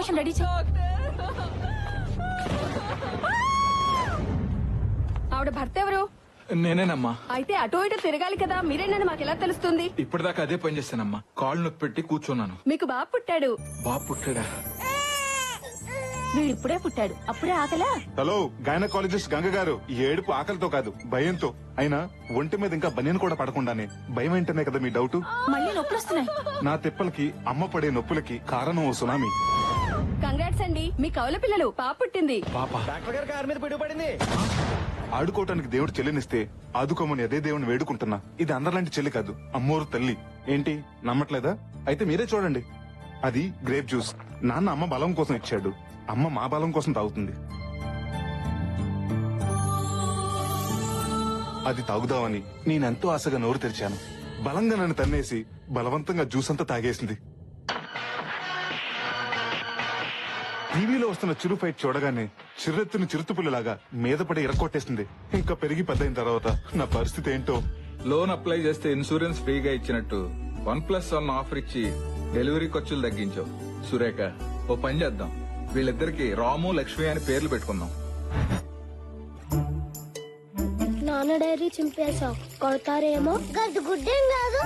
Operation ready చేయి. ఆవిడ భర్త ఎవరు? నేనేనమ్మా. అయితే అటో ఇటో తిరగాలి కదా, మీరేనని మాకు ఎలా తెలుస్తుంది? ఇప్పటిదాకా అదే పని చేస్తానమ్మా. కాళ్ళు నొప్పి పెట్టి కూర్చున్నాను. మీకు బాబు పుట్టాడు. బాబు పుట్టాడా? వీడు ఇప్పుడే పుట్టాడు, అప్పుడే ఆకలా? హలో, గైనకాలజిస్ట్ గంగ గారు, ఈ ఏడుపు ఆకలితో కాదు భయంతో. అయినా ఒంటి మీద ఇంకా బనియన్ కూడా పడకుండానే భయం ఏంటనే కదా మీ డౌట్. మళ్ళీ నొప్పులు వస్తున్నాయి. నా తిప్పలకి అమ్మ పడే నొప్పులకి కారణం ఓ సునామీ. కంగ్రాట్స్ అండి, మీ కవల పిల్లలు పాప పుట్టింది. పాప డాక్టర్ గారి కారు మీద పిడుగుపడింది. ఆడుకోవటానికి దేవుడు చెల్లినిస్తే ఆదుకోమని అదే దేవుని వేడుకుంటున్నా. ఇది అందరిలాంటి చెల్లి కాదు, అమ్మోరు తల్లి. ఏంటి నమ్మట్లేదా? అయితే మీరే చూడండి. అది గ్రేప్ జ్యూస్. నాన్న అమ్మ బలం కోసం ఇచ్చాడు, అమ్మ మా బలం కోసం తాగుతుంది. అది తాగుదామని నేనెంతో ఆశగా నోరు తెరిచాను. బలంగా నన్ను తన్నేసి బలవంతంగా జ్యూస్ అంతా తాగేసింది. టీవీలో వస్తున్న చిరు ఫైట్ చూడగానే చిర్రెత్తుని చిరుతుపుల్లలాగా మీద పడి ఇరక్కొట్టేసింది. ఇంకా పెరిగి పెద్దయిన తర్వాత నా పరిస్థితి ఏంటో. లోన్ అప్లై చేస్తే ఇన్సూరెన్స్ ఫ్రీగా ఇచ్చినట్టు 1+1 ఆఫర్ ఇచ్చి డెలివరీ ఖర్చులు తగ్గించావు. సురేఖ, ఓ పని చేద్దాం, వీళ్ళిద్దరికి రాము లక్ష్మి అని పేర్లు పెట్టుకుందాం. నాన్న డైరీ చింపేశావు, కొడతారేమో. గడ్డు గుడ్డేం కాదు.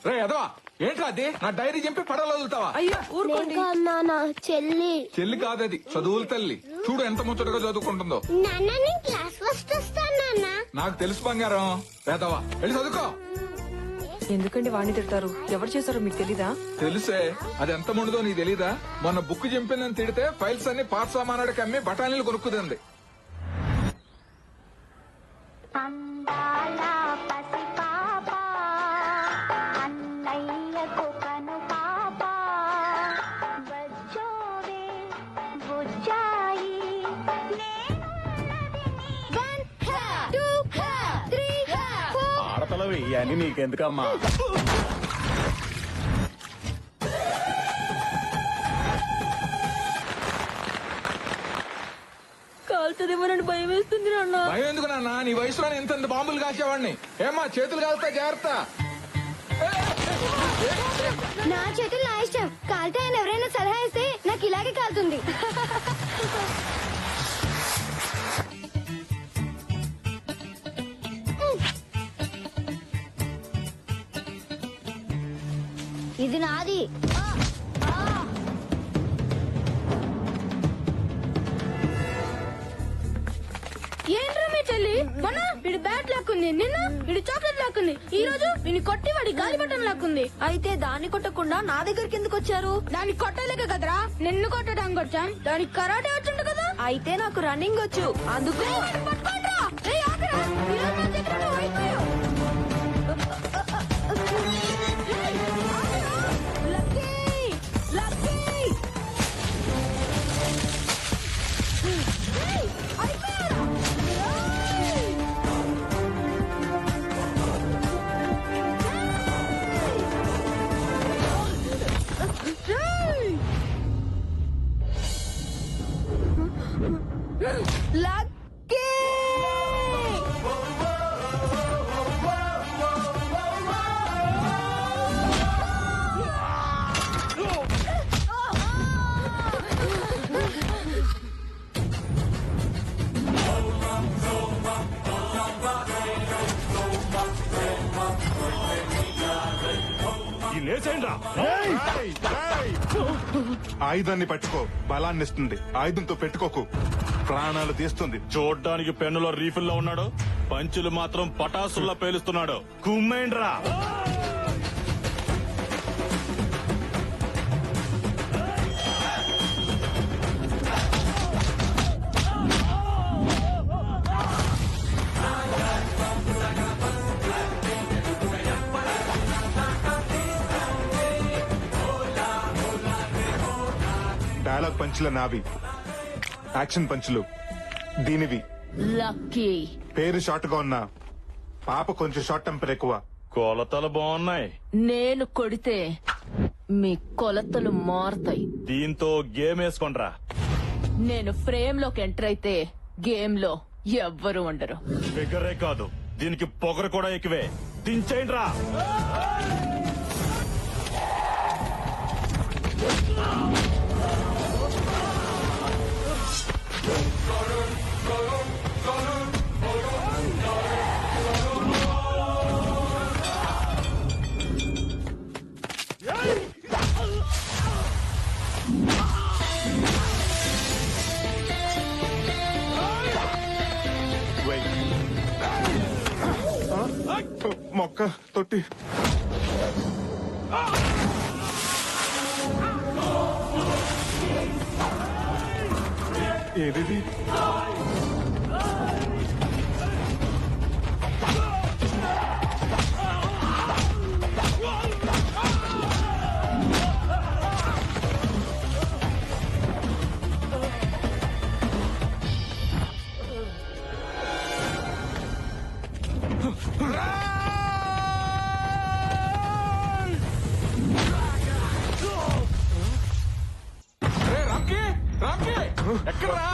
రే అదవా, ఏంట్రా అది? నా డైరీ చెప్పి పడవలు వదులుతావా? అయ్యో ఊరుకోండి. నాన్న చెల్లి. చెల్లి కాదది, చదువుల తల్లి. చూడు ఎంత ముచ్చటగా చదువుకుంటుందో. నాన్న నేను క్లాస్ ఫస్ట్ వస్తాను నాన్న. నాకు తెలుసు బంగారం. పేదవా, వెళ్ళి చదువుకో. ఎందుకండి వాణ్ణి తిడతారు? ఎవరు చేశారో మీకు తెలీదా? తెలుసే, అది ఎంత ముందుదో నీకు తెలీదా? మొన్న బుక్ చింపిందని తిడితే ఫైల్స్ అన్ని పాత సామానాడికి అమ్మి బఠానీలు కొనుక్కుదండి. ఆడతలవి ఇవన్నీ నీకెందుకమ్మా? కాల్చదేమోనని భయం వేస్తుంది నాన్న. భయం ఎందుకు నాన్న? నీ వయసులో ఇంత బాంబులు కాల్చేవాడిని. ఏమ్మా చేతులు కాలుతా, జాగ్రత్త. నా చేతులు నా ఇష్టం. కాలితే ఆయన ఎవరైనా సలహా ఇస్తే నాకు ఇలాగే కాలుతుంది. ఇది నాది. ఏంట్రా మీ చెల్లి? మొన్న వీడి బ్యాట్ లాక్కుంది, నిన్న వీడి చాక్లెట్ లాక్కుంది, ఈ రోజు వీని కొట్టి వాడి గాలి బట్టన్ లాక్కుంది. అయితే దాన్ని కొట్టకుండా నా దగ్గరికి ఎందుకు వచ్చారు? దాన్ని కొట్టలేక కదరా నిన్ను కొట్టడానికి వచ్చాం. దానికి కరాటే వచ్చుంటు కదా. అయితే నాకు రన్నింగ్ వచ్చు, అందుకు. పట్టుకోండ్రా. ఏయ్, ఆగరా. ఈ రోజు నా చేతిలో నువ్వు అయిపోయావు. ఏయ్, ఆగరా. లక్కీ! లక్కీ! ఏయ్, అయిపోయారా? లక్కీ! ఆయుధాన్ని పట్టుకో, బలాన్ని ఇస్తుంది. ఆయుధంతో పెట్టుకోకు, ప్రాణాలు తీస్తుంది. చూడ్డానికి పెన్నులో రీఫిల్ లో ఉన్నాడు, పంచులు మాత్రం పటాసుల్లా పేలుస్తున్నాడు. కుమ్మేండ్రా. డైలాగ్ పంచుల నావి, యాక్షన్ పంచులు దీనివి. లక్కీ! పేరు షార్ట్ గా ఉన్నా పాప కొంచెం షార్ట్ టెంపర్ ఎక్కువ. కొలతలు బాగున్నాయి. నేను కొడితే మీ కొలతలు మారుతాయి. దీంతో గేమ్ వేసుకోండ్రా. నేను ఫ్రేమ్ లోకి ఎంటర్ అయితే గేమ్ లో ఎవ్వరు ఉండరు. ఫిగరే కాదు, దీనికి పొగరు కూడా ఎక్కువే. దించేయండ్రా. తొట్టి. ఏది ఎక్కడ్రా?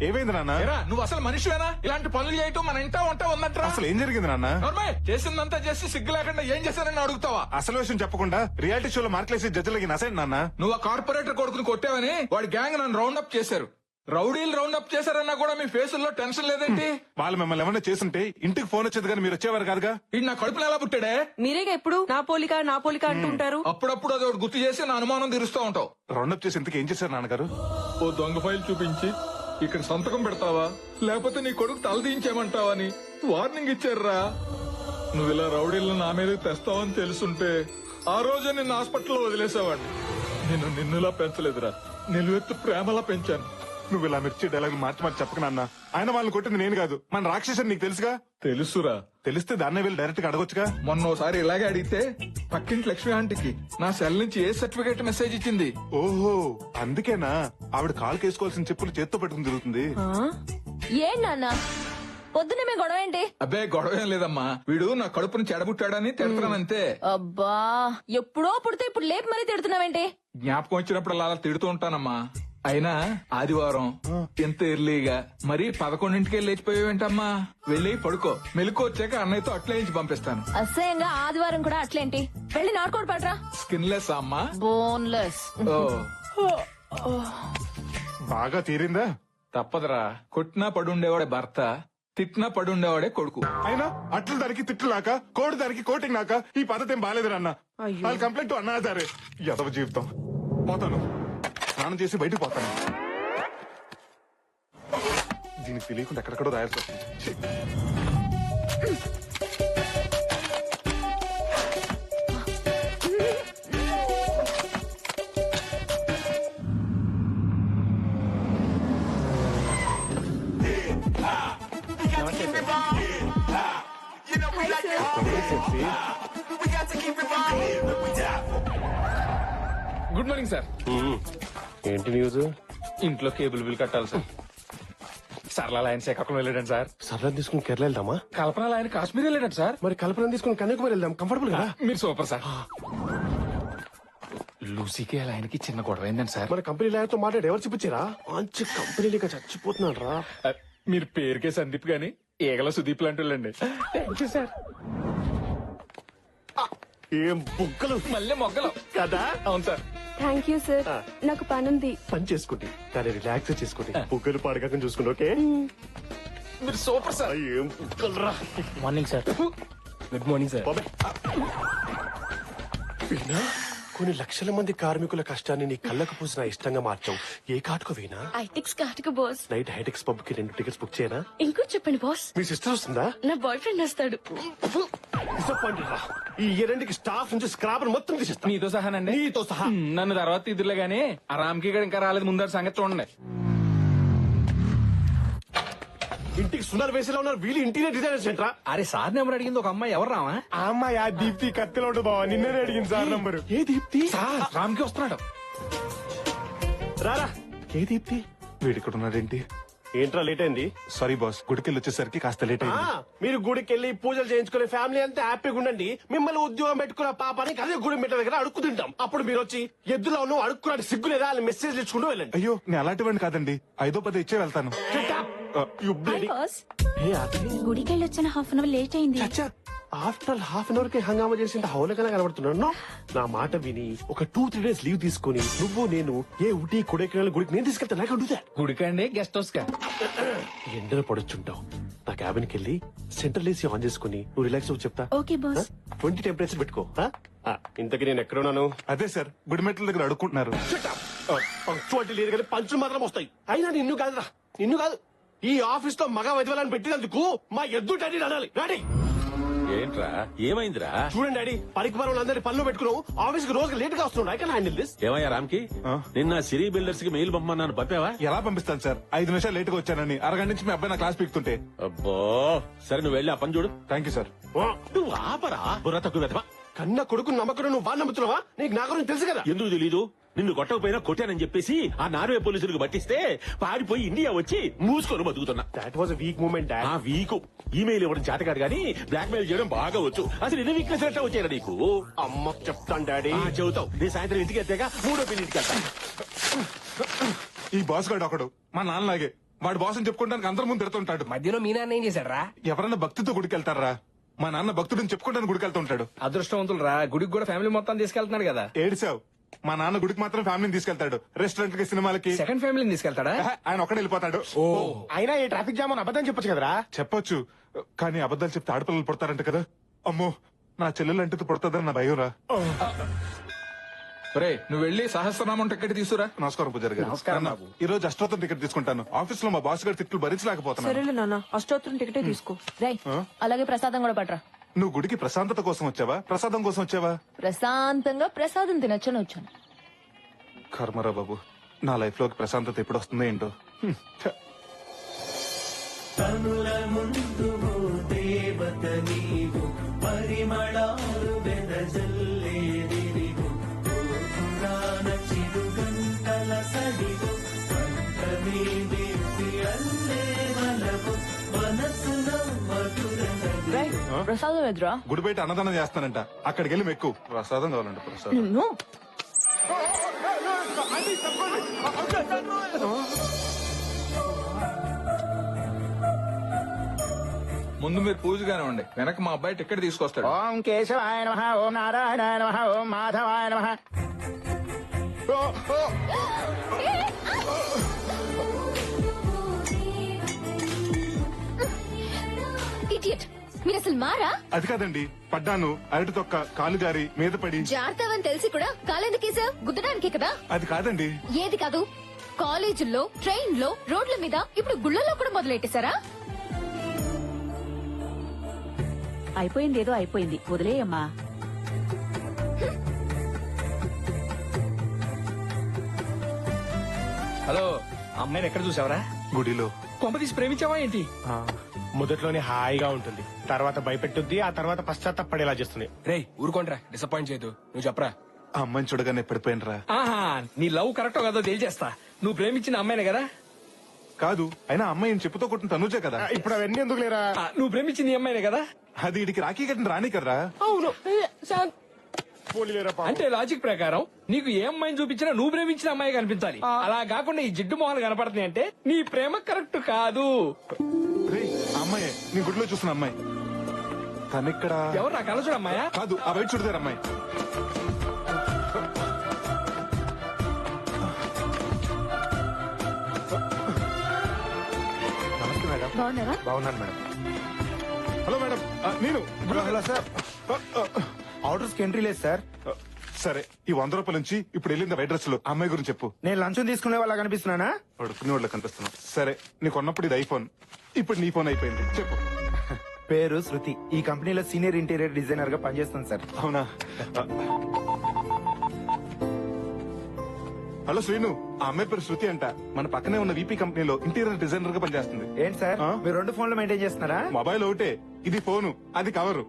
ఏమైంది నాన్న? ఏరా, నువ్వు అసలు మనిషివేనా? ఇలాంటి పనులు చేయటం మన ఇంటా వంట ఉందంటరా? అసలు ఏం జరిగింది నాన్న? నోర్మయ్, చేసిందంతా చేసి సిగ్గు లేకుండా ఏం చేశానని అడుగుతావా? అసలు విషయం చెప్పకుండా రియాలిటీ షోలో మార్కులేసి జడ్జిలకి నసండి నాన్న. నువ్వు ఆ కార్పొరేటర్ కొడుకుని కొట్టావని వాడి గ్యాంగ్ నన్ను రౌండ్ అప్ చేశారు. రౌడీలు రౌండ్ అప్ చేశారన్నా కూడా మీ ఫేసుల్లో టెన్షన్ లేదేంటి? వాళ్ళు మిమ్మల్ని ఏమన్నా చేస్తుంటే ఇంటికి ఫోన్ వచ్చేది కానీ మీరు వచ్చేవారు కాదుగా. ఇది నా కడుపులో ఎలా పుట్టాడే? మీరేగా ఎప్పుడు నా పోలిక అంటుంటారు. అప్పుడప్పుడు అది ఒకటి గుర్తు చేసి నా అనుమానం తీరుస్తూ ఉంటావు. రౌండప్ చేసి ఇంతకు ఏం చేశారు నాన్నగారు? ఓ దొంగ ఫైల్ చూపించి ఇక్కడ సంతకం పెడతావా లేకపోతే నీ కొడుకు తలదించేమంటావా అని వార్నింగ్ ఇచ్చారా. నువ్వు ఇలా రౌడీలను నా మీదకి తెస్తావని తెలుసుంటే ఆ రోజే నిన్ను హాస్పిటల్లో వదిలేసావాడిని. నేను నిన్నులా పెంచలేదురా, నిలువెత్తు ప్రేమలా పెంచాను. నువ్వు ఇలా మిర్చి డైలాగ్ మార్చి మార్చి చెప్పక నాన్న. ఆయన వాళ్ళని కొట్టింది నేను కాదు, మన రాక్షసుని నీకు తెలుసుగా. తెలుసురా. తెలిస్తే దాన్నే వెళ్ళి డైరెక్ట్ గా అడగొచ్చుగా. మొన్నోసారి ఇలాగే అడిగితే పక్కింటి లక్ష్మి ఆంటీకి నా సెల్ నుంచి ఏ సర్టిఫికేట్ మెసేజ్ ఇచ్చింది. ఓహో, అందుకేనా ఆవిడ కాలు కేసుకోవాల్సిన చెప్పులు చేత్తో పెట్టుకుని తిరుగుతుంది. ఏం నాన్న పొద్దునే మీ గొడవ ఏంటి? అబ్బే గొడవ ఏం లేదమ్మా, వీడు నా కడుపుని చెడబుట్టాడని తిడతానంతే. అబ్బా ఎప్పుడో పుడితే ఇప్పుడు లేపు మరీ తిడుతున్నావేంటి? జ్ఞాపకం వచ్చినప్పుడు అలా తిడుతూ ఉంటానమ్మా. అయినా ఆదివారం ఎంత ఎర్లీగా మరి 11ంటికే లేచిపోయావేంటమ్మా? వెళ్ళి పడుకో, మెలకు వచ్చాక అన్నయ్యతో అట్లేయించి పంపిస్తాను. అసహ్యంగా ఆదివారం కూడా అట్లేంటి? వెళ్ళి నాటుకోడు పడరా. స్కిన్లెస్ అమ్మా, బోన్లెస్. బాగా తీరిందా? తప్పదురా. కొట్టినా పడుండేవాడే భర్త, తిట్టినా పడుండేవాడే కొడుకు. అయినా అట్లు దానికి తిట్లు నాక, కోడి దానికి కోటింగ్ నాక. ఈ పద్ధతి ఏం బాగాలేదు అన్న. వాళ్ళు కంప్లైంట్ అన్నారే. యదవ జీవితం. పోతాను, స్నానం చేసి బయటకు పోతాను. దీనికి తెలియకుండా ఎక్కడెక్కడో రాయాల్సి వస్తుంది. Good morning sir. ఏంటి న్యూస్? ఇంట్లో కేబుల్ బిల్ కట్టాలి సార్. సరళ ఆయన శ్రీకాకుళం వెళ్ళాడండి సార్. సరళ తీసుకుని కేరళ వెళ్దామా? కల్పన ఆయన కాశ్మీర్ వెళ్ళాడు సార్. మరి కల్పన తీసుకుని కన్యాకుమారి వెళ్దాం, కంఫర్టబుల్ కదా. మీరు సూపర్ సార్. లూసీకి అలా ఆయనకి చిన్న గొడవ అయిందండి సార్. మన కంపెనీ లాయర్తో మాట్లాడి ఎవరు చూపించారా? మంచి కంపెనీలుగా చచ్చిపోతున్నాడు రా. మీరు పేరుకే సందీప్ గాని ఏగల సుదీప్ లాంటి వాళ్ళండి. Thank you sir. ఏం బుగ్గలు మళ్ళీ మొగ్గలు కదా. అవును సార్. థ్యాంక్ యూ సార్, నాకు పనుంది. పని చేసుకోండి కానీ రిలాక్స్ చేసుకోండి. బుగ్గలు పాడకాక చూసుకోండి. ఓకే, మీరు సూపర్ సార్. ఏం బుగ్గలు రా. Morning sir. Good morning sir. Veena, కొన్ని లక్షల మంది కార్మికుల కష్టాన్ని నీ కళ్ళకు పూసిన ఇష్టంగా మార్చావు. ఏ కాటుకు వీణా? ఐటెక్స్ కాటుకు బాస్. నైట్ హైటెక్స్ పబ్ కి 2 టికెట్స్ బుక్ చేయనా? ఇంకో చెప్పండి బాస్. మీ సిస్టర్ వస్తుందా? నా బాయ్ ఫ్రెండ్ వస్తాడు. డిసప్పాయింటెడ్ రా. ఈ రెండుకి స్టాఫ్ నుంచి స్క్రాపర్ మొత్తం తీసేస్తా. నీతో సహానండి. నీతో సహా. నన్ను తర్వాత ఇదిలే గానీ ఆ రామ్కి గడు ఇంకా రాలేదు. ముందర సంగతి చూడండి. ఇంటికి సునార్ వేసేలా ఉన్నారు వీళ్ళు. ఇంటీరియర్ డిజైనర్స్ ఏంట్రా? అరే సార్ నెంబర్ అడిగింది ఒక అమ్మాయి. ఎవరు రావా? ఆ అమ్మాయి ఆ దీప్తి కత్తిలో ఉండు బావా. నిన్నే అడిగింది సార్ నంబరు. ఏ దీప్తి? సార్ రామ్కి వస్తున్నాడు. రారా. ఏ దీప్తి? వీడు ఇక్కడ ఉన్నాడేంటి? ఏంట్రా లేట్ అయింది? సారీ బాస్, గుడికెళ్ళి వచ్చేసరికి కాస్త లేట్ అయింది. మీరు గుడికి వెళ్ళి పూజలు చేయించుకునే ఫ్యామిలీ అంతా హ్యాపీగా ఉండండి. మిమ్మల్ని ఉద్యోగం పెట్టుకున్న పాపానికి అదే గుడి మెట్ల దగ్గర అడుక్కు తింటాం. అప్పుడు మీరు వచ్చి ఎద్దులో ఉన్న అడుక్కున్నాడు సిగ్గు లేదా అని మెసేజ్ ఇచ్చుకుంటూ వెళ్ళండి. అయ్యో, నేను అలాంటివాడిని కాదండి. 5-10 ఇచ్చే వెళ్తాను. గుడికెళ్ళి వచ్చిన హాఫ్ అన్ అవర్ లేట్ అయింది. ఆఫ్టర్ హాఫ్ అన్ అవర్ కి హంగామా చేసి హౌలకలా కనబడుతున్నాను. నా మాట విని ఒక 2-3 డేస్ లీవ్ తీసుకుని నువ్వు నేను ఏ ఊటీ కొడైకెనాల్ గుడికి నేను తీసుకెళ్తాను. నాకు అడుగుతా. గుడికండి గెస్ట్ హౌస్ కా? ఎండలో పడొచ్చుంటావు. నా క్యాబిన్ కి వెళ్ళి సెంట్రల్ ఏసీ ఆన్ చేసుకుని నువ్వు రిలాక్స్ అవ్వు చెప్తా. Okay boss. 20 టెంపరేచర్ పెట్టుకో. ఇంతకీ నేను ఎక్కడున్నాను? అదే సార్, గుడిమెట్ల దగ్గర అడుక్కుంటున్నారు. పంక్చువాలిటీ లేదు కానీ పంచులు మాత్రం వస్తాయి. అయినా నిన్ను కాదురా, నిన్ను కాదు. ఈ ఆఫీస్ లో మగ వదివాలని పెట్టినందుకు మా ఎద్దు డాడీ అనాలి. డాడీ ఏంట్రా ఏమైందిరా? చూడండి డాడీ, పనికి పనులందరి పనులు పెట్టుకున్నాం. ఆఫీస్ కి రోజు లేట్ గా వస్తున్నాడు. I can handle this. ఏమయ్యా రామ్కి, నిన్న సిరీ బిల్డర్స్ కి మెయిల్ పంపమన్నాను, పంపావా? ఎలా పంపిస్తాను సార్? 5 నిమిషాలు లేట్ గా వచ్చానని అరగంట నుంచి మీ అబ్బాయి నా క్లాస్ పీకుతుంటే. అబ్బో, సరే నువ్వు వెళ్ళి ఆ పని చూడు. Thank you sir. నువ్వు ఆపరా, బుర్ర తక్కువ వెధవా. కన్న కొడుకు నమ్మకం నువ్వు బాగా నమ్ముతున్నావా? నీకు నా గురించి తెలుసు కదా. ఎందుకు తెలీదు? నిన్ను కొట్టకపోయినా కొట్టానని చెప్పేసి ఆ నార్వే పోలీసులకు పట్టిస్తే పారిపోయి ఇండియా వచ్చి మూసుకొని బతుకుతున్నా. That was weak moment dad. ఆ వీకు ఈమెయిల్ ఇవ్వడం చేతకాదు గానీ బ్లాక్ మెయిల్ చేయడం బాగా వచ్చు. అసలు ఎన్ని వీక్నెస్ ఎట్లా వచ్చారా నీకు? అమ్మకు చెప్తాను డాడీ. చెబుతావు. నేను సాయంత్రం ఇంటికి వెళ్తాక 3వ పెళ్లి ఇంటికి వెళ్తాను. ఈ బాస్ గాడు ఒకడు మా నాన్నలాగే. వాడు బాస్ అని చెప్పుకోవడానికి అందరి ముందు తిడుతుంటాడు. మధ్యలో మీ నాన్న ఏం చేశాడు? ఎవరన్నా భక్తితో గుడికి వెళ్తారా? మా నాన్న భక్తుడిని చెప్పుకుంటాను గుడికి వెళ్తుంటాడు. అదృష్టవంతులు రా, గుడికి కూడా ఫ్యామిలీ మొత్తం తీసుకెళ్తున్నాడు కదా. ఏడిసావు. మా నాన్న గుడికి మాత్రం ఫ్యామిలీని తీసుకెళ్తాడు. రెస్టారెంట్ కి, సినిమాలకి సెకండ్ ఫ్యామిలీని తీసుకెళ్తాడా? ఆయన ఒక్కడే వెళ్ళిపోతాడు. అయినా ఈ ట్రాఫిక్ జామ్ అని అబద్ధం చెప్పొచ్చు కదరా. చెప్పొచ్చు, కానీ అబద్ధాలు చెప్తే ఆడపిల్లలు పుడతారంట కదా. అమ్మో, నా చెల్లెలు అంటే పుడతాదని నా భయం రా. రే, నువ్వు వెళ్ళి సహస్రనామం టికెట్ తీసుకురా. నమస్కారం పూజారి గారు. నాన్న, ఈ రోజు అష్టోత్తరం టికెట్ తీసుకుంటాను. ఆఫీస్ లో మా బాస్ గారి తిట్లు భరించలేకపోతున్నాను. సరేలే నాన్న, అష్టోత్తరం టికెటే తీసుకో. రై అలాగే ప్రసాదం కూడా పట్రా. నువ్వు గుడికి ప్రశాంతత కోసం వచ్చావా, ప్రసాదం కోసం వచ్చావా? ప్రశాంతంగా ప్రసాదం తినొచ్చని వచ్చాను. కర్మరా బాబు, నా లైఫ్ లోకి ప్రశాంతత ఎప్పుడు వస్తుందో ఏంటో. ఛ. రై ప్రసాదం ఎదురా. గుడి బయట అన్నదానం చేస్తానంట, అక్కడికి వెళ్ళి మెక్కు. ప్రసాదం కావాలంట, ప్రసాదం. నిన్ను ముందు మీరు పూజ కానివ్వండి, వెనక మా అబ్బాయి టికెట్ తీసుకొస్తాడు. ఓం కేశవాయ నమః, ఓం నారాయణాయ నమః, ఓం మాధవాయ నమః. ఇడియట్, మీరు అసలు మారా? అది కాదండి, పడ్డాను. అరటి తొక్క కాలు జారి మీద పడి. జాగ్రత్తవని తెలిసి కూడా కాలెందుకేసావు? గుద్దడానికే కదా. అది కాదండి. ఏది కాదు? కాలేజీల్లో, ట్రైన్ లో, రోడ్ల మీద, ఇప్పుడు గుళ్ళలో కూడా మొదలెట్టేశారా? అయిపోయింది, ఏదో అయిపోయింది, వదిలేయమ్మా. హలో, అమ్మాయిని ఎక్కడ చూసావరా? గుడిలో. కొంప తీసి ప్రేమించావా ఏంటి? మొదట్లోనే హాయిగా ఉంటుంది, తర్వాత భయపెట్టుద్ది, ఆ తర్వాత పశ్చాత్తాపడేలా చేస్తుంది. రేయ్ ఊరుకోండ్రా, డిసప్పాయింట్ చేయదు. నువ్వు చెప్పరా. ఆ అమ్మాయిని చూడగానే పడిపోయినరా. ఆహా, నీ లవ్ కరెక్టో కాదో తేల్చేస్తా. నువ్వు ప్రేమించిన అమ్మాయినే కదా? కాదు, అయినా అమ్మాయిని చెప్పుతో కొట్టిన తనుజే కదా. ఇప్పుడు అవన్నీ ఎందుకు లేరా? నువ్వు ప్రేమించింది ఈ అమ్మాయినే కదా? అది ఇడికి రాఖీ కట్టిన రాని కదరా. అవును. పోలీలేరా పాపం. అంటే లాజిక్ ప్రకారం నీకు ఏ అమ్మాయిని చూపించినా నువ్వు ప్రేమించిన అమ్మాయి కనిపించాలి. అలా కాకుండా ఈ జిడ్డు మొహాలు కనపడుతున్నాయి అంటే నీ ప్రేమ కరెక్ట్ కాదు. రేయ్, ఆ అమ్మాయే నీ గుడిలో చూసిన అమ్మాయి. తనిక్కడ. ఎవరు నా కలచుడు అమ్మాయా? కాదు, ఆ బయట చూడతారు అమ్మాయి. నమస్తే మేడం. బాగున్నావా? బాగున్నాను మేడం. హలో మేడం, నేను హలో సార్, ఆర్డర్స్ కి ఎంట్రీ లేదు సార్. సరే, ఈ 100 రూపాయల నుంచి ఇప్పుడు వెళ్ళింది వైట్ డ్రెస్ లో అమ్మాయి గురించి చెప్పు. నేను లంచం తీసుకునే వాళ్ళ కనిపిస్తున్నానా? పడుకునే వాళ్ళకి కనిపిస్తున్నావు. సరే, నీకు ఉన్నప్పుడు ఇది ఐఫోన్, ఇప్పుడు నీ ఫోన్ అయిపోయింది. చెప్పు. పేరు శృతి, ఈ కంపెనీలో సీనియర్ ఇంటీరియర్ డిజైనర్ గా పనిచేస్తాను సార్. అవునా? హలో శ్రీను, ఆ అమ్మాయి పేరు శృతి అంట. మన పక్కనే ఉన్న వీపీ కంపెనీలో ఇంటీరియర్ డిజైనర్ గా పనిచేస్తుంది. ఏంటి సార్, మీరు 2 ఫోన్లు మెయింటైన్ చేస్తున్నారా? మొబైల్ ఒకటే, ఇది ఫోను, అది కవరు.